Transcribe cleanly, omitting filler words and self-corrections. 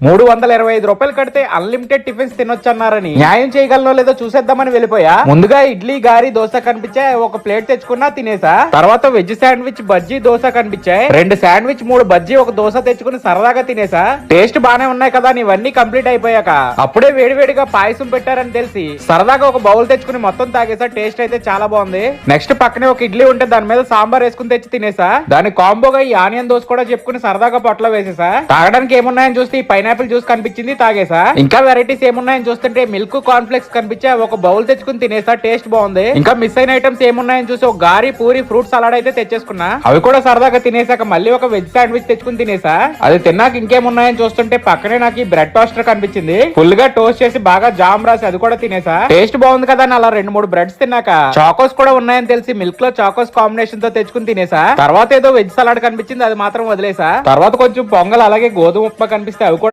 రూపాయలు కడితే unlimited tiffins తినొచ్చన్నారని న్యాయం చేయగలనో లేదో చూసేద్దామని వెళ్ళిపోయా. ముందుగా ఇడ్లీ గారి దోశ కనిపించా, ఒక ప్లేట్ తెచ్చుకున్నా తినేసా. తర్వాత వెజ్ శాండ్విచ్ బజ్జీ దోశ కనిపించాయి, 2 శాండ్విచ్ 3 బజ్జీ ఒక దోశ తెచ్చుకుని సరదాగా తినేసా. టేస్ట్ బానే ఉన్నాయి కదా, ఇవన్నీ కంప్లీట్ అయిపోయాక అప్పుడే వేడివేడిగా పాయసం పెట్టారని తెలిసి సరదాగా ఒక బౌల్ తెచ్చుకుని మొత్తం తాగేసా. టేస్ట్ అయితే చాలా బాగుంది. నెక్స్ట్ పక్కనే ఒక ఇడ్లీ ఉంటే దాని మీద సాంబార్ వేసుకుని తెచ్చి తినేసా. దాని కాంబోగా ఈ ఆనియన్ దోశ కూడా చెప్పుకుని సరదాగా పొట్టలో వేసేసా. తాగడానికి ఏమున్నాయని చూస్తే ఈ పైనాపిల్ జ్యూస్ కనిపించింది, తాగేసా. ఇంకా వెరైటీస్ ఏమున్నాయని చూస్తుంటే మిల్క్ కార్న్ ఫ్లెక్స్ కనిపించా, ఒక బౌల్ తెచ్చుకుని తినేసా. టేస్ట్ బాగుంది. ఇంకా మిస్ అయిన ఐటమ్స్ ఏమున్నాయని చూసి ఒక గారి పూరి ఫ్రూట్ సలాడ్ అయితే తెచ్చేసుకున్నా. అవి కూడా సరదాగా తినేసాక మళ్ళీ ఒక వెజ్ శాండ్విచ్ తెచ్చుకుని తినేసా. అది తిన్నాక ఇంకేమున్నాయని చూస్తుంటే పక్కనే నాకు ఈ బ్రెడ్ టోస్టర్ కనిపించింది. ఫుల్ గా టోస్ట్ చేసి బాగా జామ్ రాసి అది కూడా తినేసా. టేస్ట్ బాగుంది కదా అని అలా 2-3 బ్రెడ్స్ తిన్నాక చాకోస్ కూడా ఉన్నాయని తెలిసి మిల్క్ లో చాకోస్ కాంబినేషన్ తో తెచ్చుకుని తినేసా. తర్వాత ఏదో వెజ్ సలాడ్ కనిపించింది, అది మాత్రం వదిలేసా. తర్వాత కొంచెం పొంగల్ అలాగే గోధుమ ఉప్మా కనిపిస్తే అవి కూడా